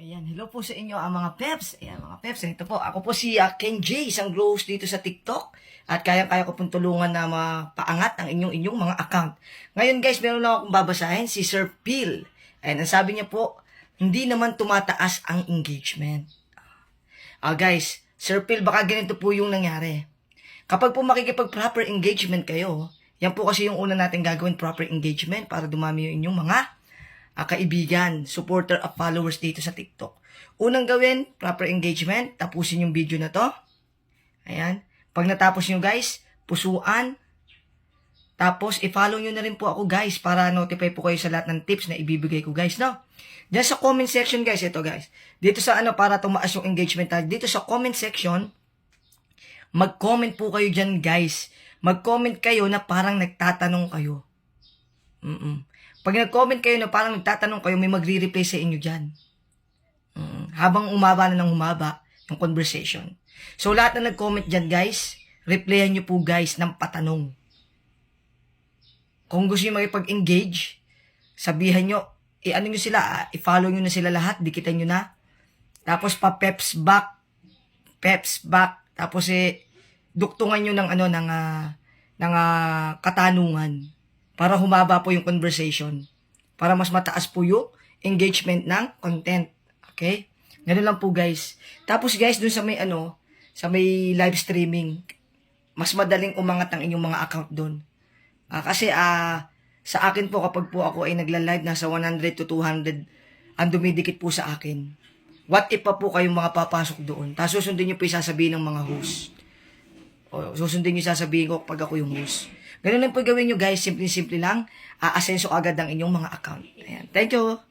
Ayan, hello po sa inyo ang mga peps. Ayan, mga peps. Ito po, ako po si Ken J, isang host dito sa TikTok. At kaya-kaya ko pong tulungan na mapaangat ang inyong mga account. Ngayon guys, meron lang akong babasahin, si Sir Phil. Ayan, ang sabi niya po, hindi naman tumataas ang engagement. Guys, Sir Phil, baka ganito po yung nangyari. Kapag po makikipag-proper engagement kayo, yan po kasi yung una natin gagawin, proper engagement, para dumami yung inyong mga kaibigan, supporter at followers dito sa TikTok. Unang gawin, proper engagement. Tapusin yung video na to. Ayan. Pag natapos nyo guys, pusuan. Tapos, i-follow nyo na rin po ako guys para notify po kayo sa lahat ng tips na ibibigay ko guys, no? Diyan sa comment section guys, ito guys. Dito sa para tumaas yung engagement tag. Dito sa comment section, mag-comment po kayo dyan guys. Mag-comment kayo na parang nagtatanong kayo. Pag nag-comment kayo na parang nagtatanong kayo, may magre-reply sa inyo dyan. Habang umaba na ng humaba yung conversation. So, lahat na nag-comment dyan, guys, replyan nyo po, guys, ng patanong. Kung gusto nyo makipag-engage, sabihan nyo, i-ano nyo sila, i-follow nyo na sila lahat, dikitan nyo na. Tapos, pa-peps back. Tapos, duktungan nyo ng katanungan. Para humaba po yung conversation. Para mas mataas po yung engagement ng content. Okay? Ganun lang po guys. Tapos guys, dun sa may live streaming, mas madaling umangat ang inyong mga account dun. Kasi sa akin po kapag po ako ay nagla-live, nasa 100 to 200 ang dumidikit po sa akin. What if pa po kayong mga papasok doon? Tapos susundin nyo po yung sasabihin ng mga host. O susundin nyo yung sasabihin ko pag ako yung host. Ganun lang po gawin nyo guys, simple-simple lang, aasenso agad ang inyong mga account. Ayan. Thank you!